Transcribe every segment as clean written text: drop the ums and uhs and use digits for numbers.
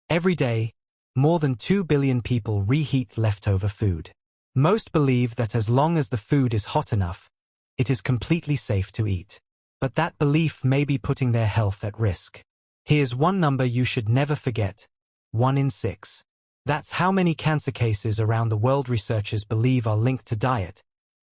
Every day, more than 2 billion people reheat leftover food. Most believe that as long as the food is hot enough, it is completely safe to eat. But that belief may be putting their health at risk. Here's one number you should never forget: 1 in 6. That's how many cancer cases around the world researchers believe are linked to diet,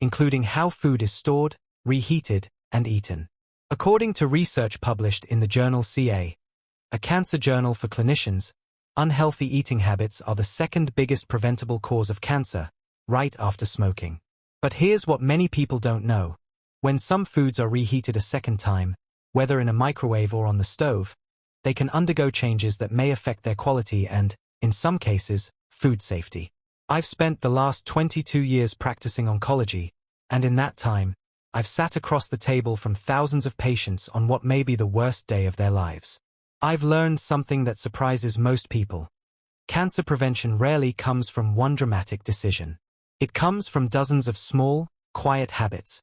including how food is stored, reheated, and eaten. According to research published in the journal CA, a cancer journal for clinicians, unhealthy eating habits are the second biggest preventable cause of cancer, right after smoking. But here's what many people don't know. When some foods are reheated a second time, whether in a microwave or on the stove, they can undergo changes that may affect their quality and, in some cases, food safety. I've spent the last 22 years practicing oncology, and in that time, I've sat across the table from thousands of patients on what may be the worst day of their lives. I've learned something that surprises most people. Cancer prevention rarely comes from one dramatic decision. It comes from dozens of small, quiet habits,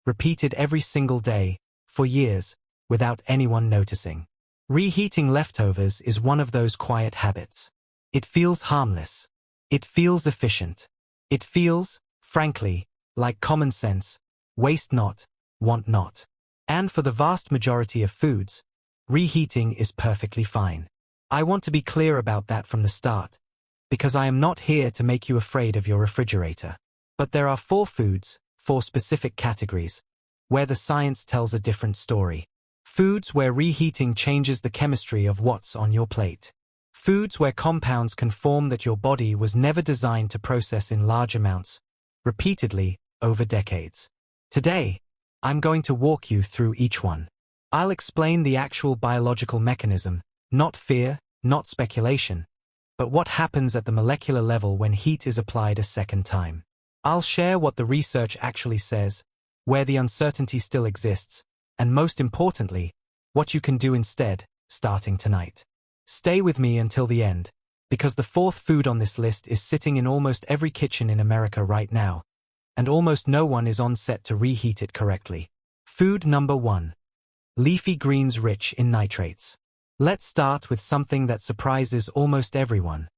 repeated every single day, for years, without anyone noticing. Reheating leftovers is one of those quiet habits. It feels harmless. It feels efficient. It feels, frankly, like common sense: waste not, want not. And for the vast majority of foods, reheating is perfectly fine. I want to be clear about that from the start, because I am not here to make you afraid of your refrigerator. But there are 4 foods, 4 specific categories, where the science tells a different story. Foods where reheating changes the chemistry of what's on your plate. Foods where compounds can form that your body was never designed to process in large amounts, repeatedly, over decades. Today, I'm going to walk you through each one. I'll explain the actual biological mechanism, not fear, not speculation, but what happens at the molecular level when heat is applied a second time. I'll share what the research actually says, where the uncertainty still exists, and most importantly, what you can do instead, starting tonight. Stay with me until the end, because the 4th food on this list is sitting in almost every kitchen in America right now, and almost no one is on set to reheat it correctly. Food number 1. Leafy greens rich in nitrates. Let's start with something that surprises almost everyone: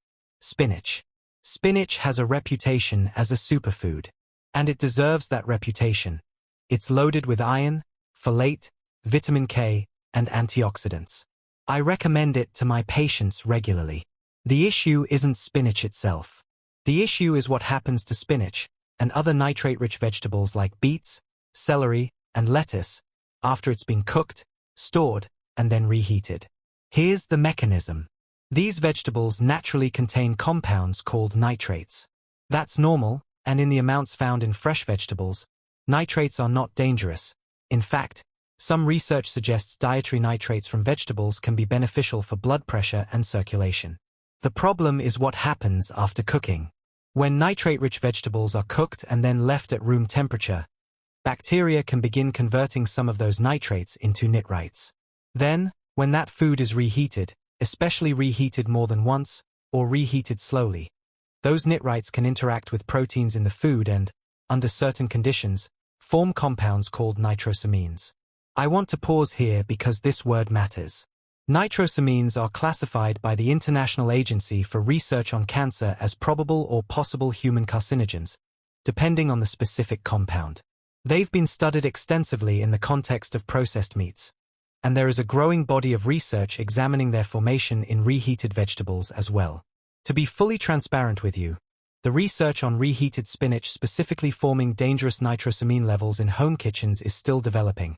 spinach. Spinach has a reputation as a superfood, and it deserves that reputation. It's loaded with iron, folate, vitamin K, and antioxidants. I recommend it to my patients regularly. The issue isn't spinach itself. The issue is what happens to spinach and other nitrate-rich vegetables like beets, celery, and lettuce after it's been cooked, stored, and then reheated. Here's the mechanism. These vegetables naturally contain compounds called nitrates. That's normal, and in the amounts found in fresh vegetables, nitrates are not dangerous. In fact, some research suggests dietary nitrates from vegetables can be beneficial for blood pressure and circulation. The problem is what happens after cooking. When nitrate-rich vegetables are cooked and then left at room temperature, bacteria can begin converting some of those nitrates into nitrites. Then, when that food is reheated, especially reheated more than once, or reheated slowly, those nitrites can interact with proteins in the food and, under certain conditions, form compounds called nitrosamines. I want to pause here because this word matters. Nitrosamines are classified by the International Agency for Research on Cancer as probable or possible human carcinogens, depending on the specific compound. They've been studied extensively in the context of processed meats, and there is a growing body of research examining their formation in reheated vegetables as well. To be fully transparent with you, the research on reheated spinach specifically forming dangerous nitrosamine levels in home kitchens is still developing,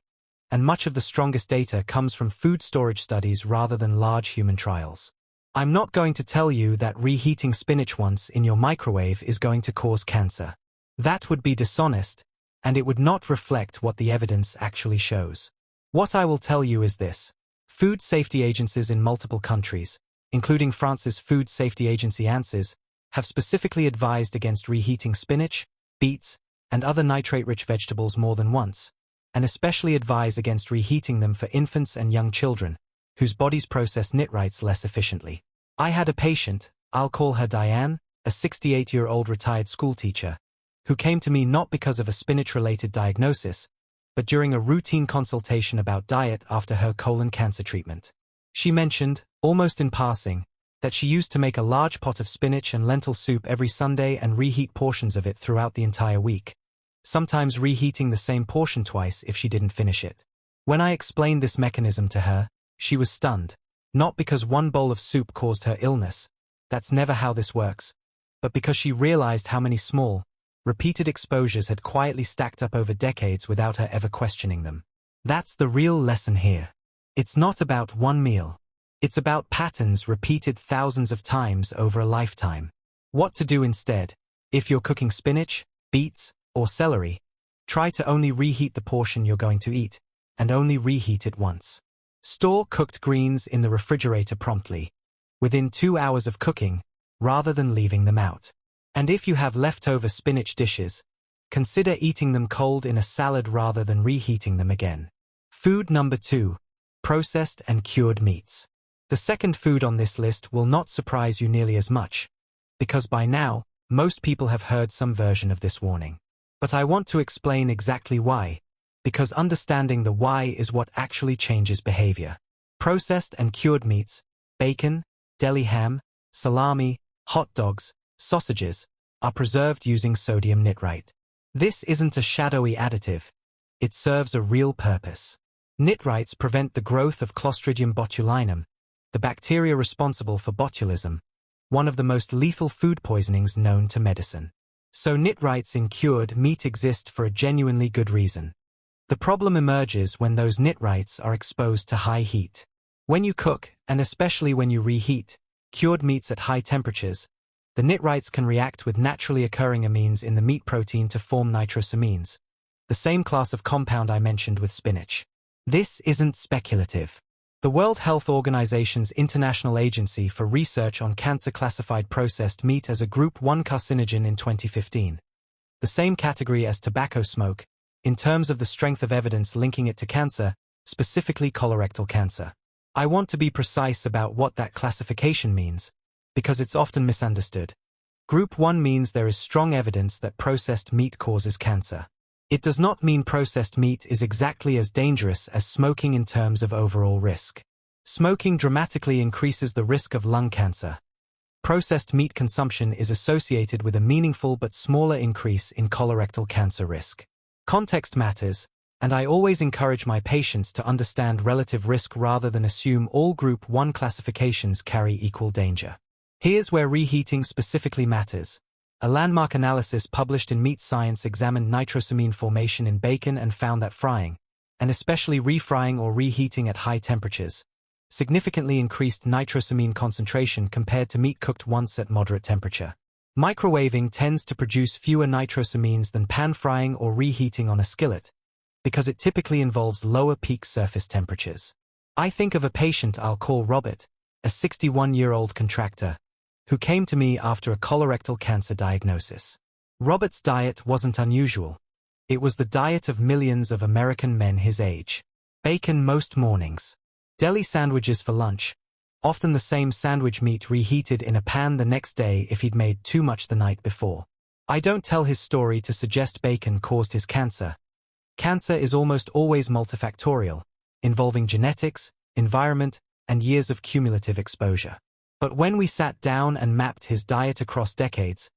and much of the strongest data comes from food storage studies rather than large human trials. I'm not going to tell you that reheating spinach once in your microwave is going to cause cancer. That would be dishonest, and it would not reflect what the evidence actually shows. What I will tell you is this: food safety agencies in multiple countries, including France's Food Safety Agency ANSES, have specifically advised against reheating spinach, beets, and other nitrate-rich vegetables more than once, and especially advise against reheating them for infants and young children, whose bodies process nitrites less efficiently. I had a patient, I'll call her Diane, a 68-year-old retired schoolteacher, who came to me not because of a spinach-related diagnosis, but during a routine consultation about diet after her colon cancer treatment. She mentioned, almost in passing, that she used to make a large pot of spinach and lentil soup every Sunday and reheat portions of it throughout the entire week, sometimes reheating the same portion twice if she didn't finish it. When I explained this mechanism to her, she was stunned. Not because one bowl of soup caused her illness, that's never how this works, but because she realized how many small, repeated exposures had quietly stacked up over decades without her ever questioning them. That's the real lesson here. It's not about one meal. It's about patterns repeated thousands of times over a lifetime. What to do instead? If you're cooking spinach, beets, or celery, try to only reheat the portion you're going to eat, and only reheat it once. Store cooked greens in the refrigerator promptly, within 2 hours of cooking, rather than leaving them out. And if you have leftover spinach dishes, consider eating them cold in a salad rather than reheating them again. Food number 2. Processed and cured meats. The second food on this list will not surprise you nearly as much, because by now, most people have heard some version of this warning. But I want to explain exactly why, because understanding the why is what actually changes behavior. Processed and cured meats, bacon, deli ham, salami, hot dogs, sausages, are preserved using sodium nitrite. This isn't a shadowy additive. It serves a real purpose. Nitrites prevent the growth of Clostridium botulinum, the bacteria responsible for botulism, one of the most lethal food poisonings known to medicine. So nitrites in cured meat exist for a genuinely good reason. The problem emerges when those nitrites are exposed to high heat. When you cook, and especially when you reheat, cured meats at high temperatures, the nitrites can react with naturally occurring amines in the meat protein to form nitrosamines, the same class of compound I mentioned with spinach. This isn't speculative. The World Health Organization's International Agency for Research on Cancer classified processed meat as a Group 1 carcinogen in 2015, the same category as tobacco smoke, in terms of the strength of evidence linking it to cancer, specifically colorectal cancer. I want to be precise about what that classification means, because it's often misunderstood. Group 1 means there is strong evidence that processed meat causes cancer. It does not mean processed meat is exactly as dangerous as smoking in terms of overall risk. Smoking dramatically increases the risk of lung cancer. Processed meat consumption is associated with a meaningful but smaller increase in colorectal cancer risk. Context matters, and I always encourage my patients to understand relative risk rather than assume all Group 1 classifications carry equal danger. Here's where reheating specifically matters. A landmark analysis published in Meat Science examined nitrosamine formation in bacon and found that frying, and especially refrying or reheating at high temperatures, significantly increased nitrosamine concentration compared to meat cooked once at moderate temperature. Microwaving tends to produce fewer nitrosamines than pan-frying or reheating on a skillet, because it typically involves lower peak surface temperatures. I think of a patient I'll call Robert, a 61-year-old contractor, who came to me after a colorectal cancer diagnosis. Robert's diet wasn't unusual. It was the diet of millions of American men his age. Bacon most mornings. Deli sandwiches for lunch, often the same sandwich meat reheated in a pan the next day if he'd made too much the night before. I don't tell his story to suggest bacon caused his cancer. Cancer is almost always multifactorial, involving genetics, environment, and years of cumulative exposure. But when we sat down and mapped his diet across decades,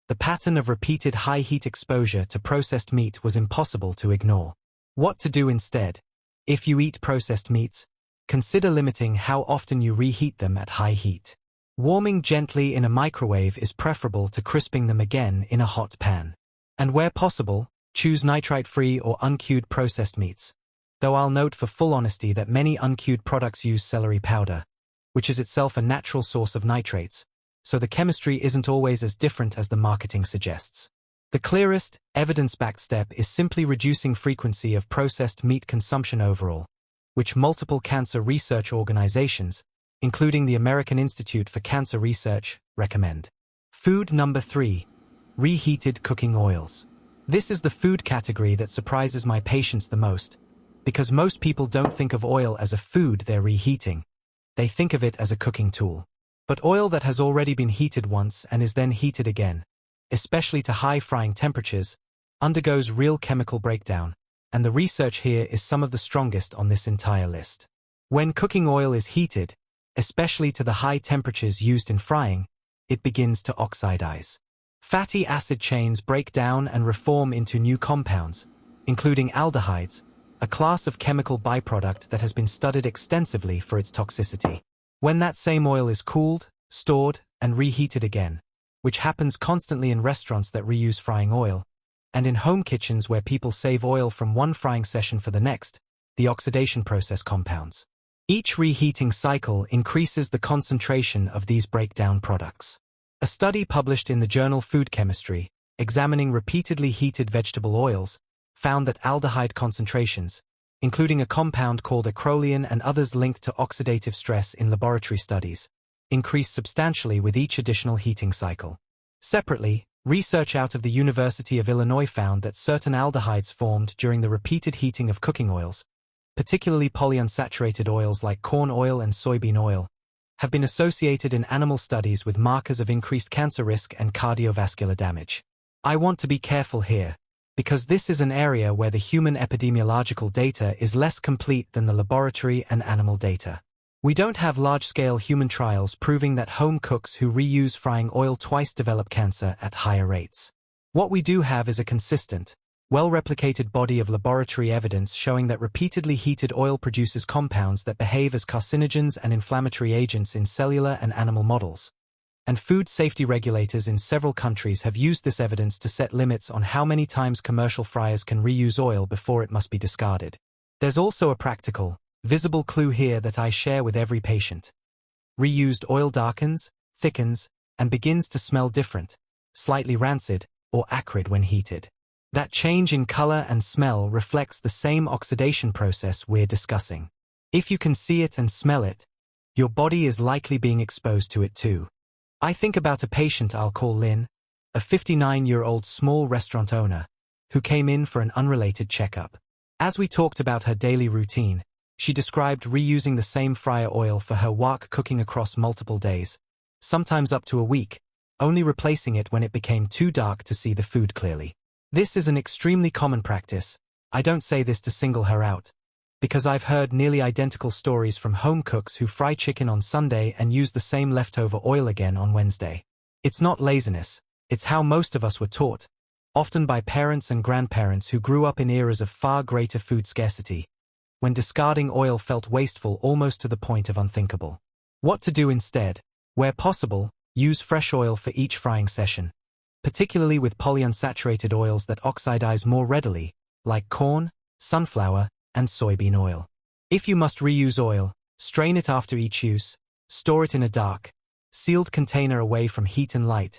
the pattern of repeated high heat exposure to processed meat was impossible to ignore. What to do instead? If you eat processed meats, consider limiting how often you reheat them at high heat. Warming gently in a microwave is preferable to crisping them again in a hot pan. And where possible, choose nitrite-free or uncued processed meats, though I'll note for full honesty that many uncued products use celery powder, which is itself a natural source of nitrates, so the chemistry isn't always as different as the marketing suggests. The clearest, evidence-backed step is simply reducing frequency of processed meat consumption overall, which multiple cancer research organizations, including the American Institute for Cancer Research, recommend. Food number 3. Reheated cooking oils. This is the food category that surprises my patients the most, because most people don't think of oil as a food they're reheating. They think of it as a cooking tool. But oil that has already been heated once and is then heated again, especially to high frying temperatures, undergoes real chemical breakdown, and the research here is some of the strongest on this entire list. When cooking oil is heated, especially to the high temperatures used in frying, it begins to oxidize. Fatty acid chains break down and reform into new compounds, including aldehydes, a class of chemical byproduct that has been studied extensively for its toxicity. When that same oil is cooled, stored, and reheated again, which happens constantly in restaurants that reuse frying oil, and in home kitchens where people save oil from one frying session for the next, the oxidation process compounds. Each reheating cycle increases the concentration of these breakdown products. A study published in the journal Food Chemistry, examining repeatedly heated vegetable oils, found that aldehyde concentrations, including a compound called acrolein and others linked to oxidative stress in laboratory studies, increased substantially with each additional heating cycle. Separately, research out of the University of Illinois found that certain aldehydes formed during the repeated heating of cooking oils, particularly polyunsaturated oils like corn oil and soybean oil, have been associated in animal studies with markers of increased cancer risk and cardiovascular damage. I want to be careful here, because this is an area where the human epidemiological data is less complete than the laboratory and animal data. We don't have large-scale human trials proving that home cooks who reuse frying oil twice develop cancer at higher rates. What we do have is a consistent, well-replicated body of laboratory evidence showing that repeatedly heated oil produces compounds that behave as carcinogens and inflammatory agents in cellular and animal models. And food safety regulators in several countries have used this evidence to set limits on how many times commercial fryers can reuse oil before it must be discarded. There's also a practical, visible clue here that I share with every patient. Reused oil darkens, thickens, and begins to smell different, slightly rancid, or acrid when heated. That change in color and smell reflects the same oxidation process we're discussing. If you can see it and smell it, your body is likely being exposed to it too. I think about a patient I'll call Lynn, a 59-year-old small restaurant owner, who came in for an unrelated checkup. As we talked about her daily routine, she described reusing the same fryer oil for her wok cooking across multiple days, sometimes up to a week, only replacing it when it became too dark to see the food clearly. This is an extremely common practice. I don't say this to single her out, because I've heard nearly identical stories from home cooks who fry chicken on Sunday and use the same leftover oil again on Wednesday. It's not laziness, it's how most of us were taught, often by parents and grandparents who grew up in eras of far greater food scarcity, when discarding oil felt wasteful almost to the point of unthinkable. What to do instead? Where possible, use fresh oil for each frying session, particularly with polyunsaturated oils that oxidize more readily, like corn, sunflower, and soybean oil. If you must reuse oil, strain it after each use, store it in a dark, sealed container away from heat and light,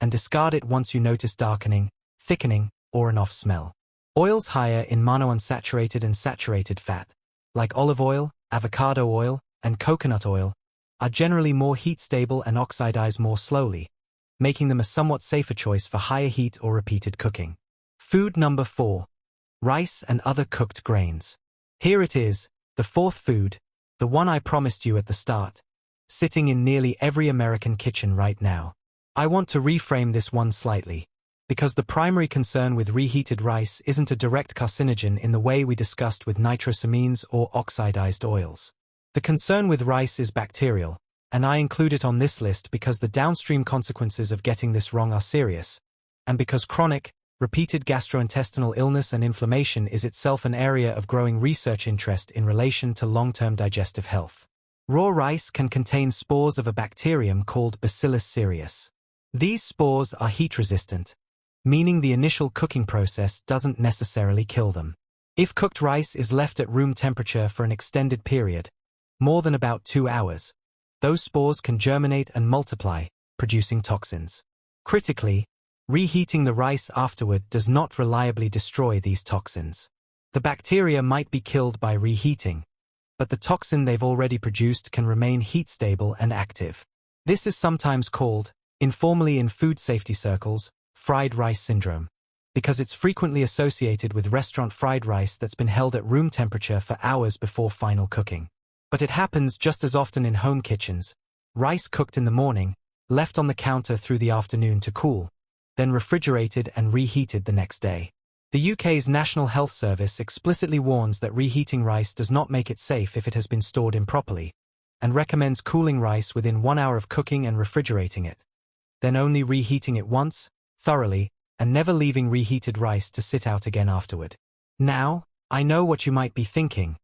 and discard it once you notice darkening, thickening, or an off smell. Oils higher in monounsaturated and saturated fat, like olive oil, avocado oil, and coconut oil, are generally more heat-stable and oxidize more slowly, making them a somewhat safer choice for higher heat or repeated cooking. Food number 4. Rice and other cooked grains. Here it is, the fourth food, the one I promised you at the start, sitting in nearly every American kitchen right now. I want to reframe this one slightly, because the primary concern with reheated rice isn't a direct carcinogen in the way we discussed with nitrosamines or oxidized oils. The concern with rice is bacterial, and I include it on this list because the downstream consequences of getting this wrong are serious, and because chronic, repeated gastrointestinal illness and inflammation is itself an area of growing research interest in relation to long-term digestive health. Raw rice can contain spores of a bacterium called Bacillus cereus. These spores are heat-resistant, meaning the initial cooking process doesn't necessarily kill them. If cooked rice is left at room temperature for an extended period, more than about 2 hours, those spores can germinate and multiply, producing toxins. Critically, reheating the rice afterward does not reliably destroy these toxins. The bacteria might be killed by reheating, but the toxin they've already produced can remain heat-stable and active. This is sometimes called, informally in food safety circles, fried rice syndrome, because it's frequently associated with restaurant fried rice that's been held at room temperature for hours before final cooking. But it happens just as often in home kitchens. Rice cooked in the morning, left on the counter through the afternoon to cool, then refrigerated and reheated the next day. The UK's National Health Service explicitly warns that reheating rice does not make it safe if it has been stored improperly, and recommends cooling rice within 1 hour of cooking and refrigerating it. Then only reheating it once, thoroughly, and never leaving reheated rice to sit out again afterward. Now, I know what you might be thinking.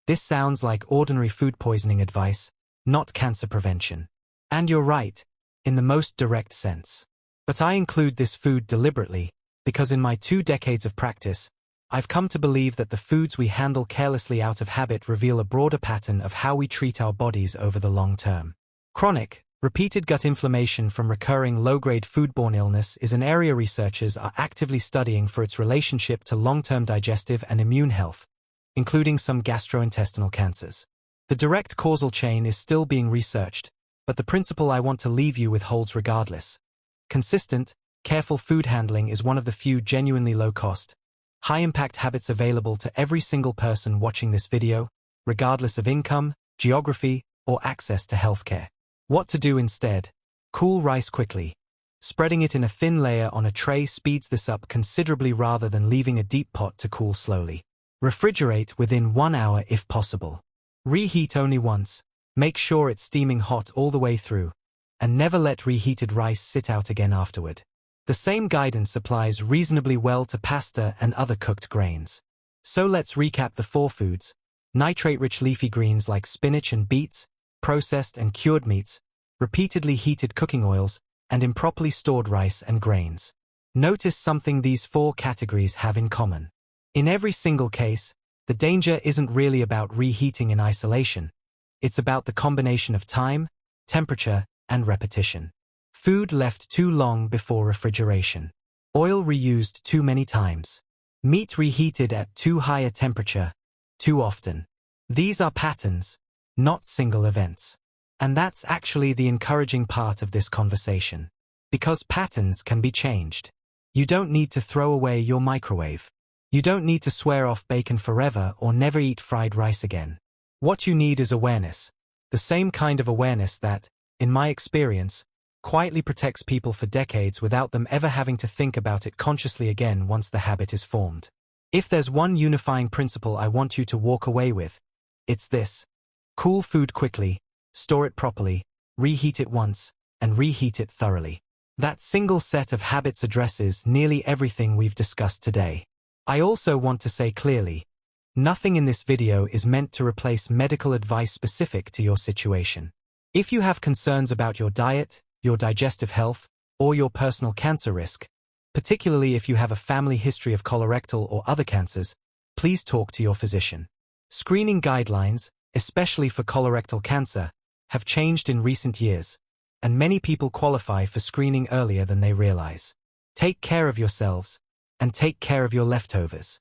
This sounds like ordinary food poisoning advice, not cancer prevention. And you're right, in the most direct sense. But I include this food deliberately, because in my 2 decades of practice, I've come to believe that the foods we handle carelessly out of habit reveal a broader pattern of how we treat our bodies over the long term. Chronic, repeated gut inflammation from recurring low-grade foodborne illness is an area researchers are actively studying for its relationship to long-term digestive and immune health, including some gastrointestinal cancers. The direct causal chain is still being researched, but the principle I want to leave you with holds regardless. Consistent, careful food handling is one of the few genuinely low-cost, high-impact habits available to every single person watching this video, regardless of income, geography, or access to healthcare. What to do instead? Cool rice quickly. Spreading it in a thin layer on a tray speeds this up considerably rather than leaving a deep pot to cool slowly. Refrigerate within 1 hour if possible. Reheat only once. Make sure it's steaming hot all the way through, and never let reheated rice sit out again afterward. The same guidance applies reasonably well to pasta and other cooked grains. So let's recap the 4 foods: nitrate-rich leafy greens like spinach and beets, processed and cured meats, repeatedly heated cooking oils, and improperly stored rice and grains. Notice something these 4 categories have in common. In every single case, the danger isn't really about reheating in isolation. It's about the combination of time, temperature, and repetition. Food left too long before refrigeration. Oil reused too many times. Meat reheated at too high a temperature, too often. These are patterns, not single events. And that's actually the encouraging part of this conversation. Because patterns can be changed. You don't need to throw away your microwave. You don't need to swear off bacon forever or never eat fried rice again. What you need is awareness. The same kind of awareness that, in my experience, quietly protects people for decades without them ever having to think about it consciously again once the habit is formed. If there's one unifying principle I want you to walk away with, it's this. Cool food quickly, store it properly, reheat it once, and reheat it thoroughly. That single set of habits addresses nearly everything we've discussed today. I also want to say clearly, nothing in this video is meant to replace medical advice specific to your situation. If you have concerns about your diet, your digestive health, or your personal cancer risk, particularly if you have a family history of colorectal or other cancers, please talk to your physician. Screening guidelines, especially for colorectal cancer, have changed in recent years, and many people qualify for screening earlier than they realize. Take care of yourselves, and take care of your leftovers.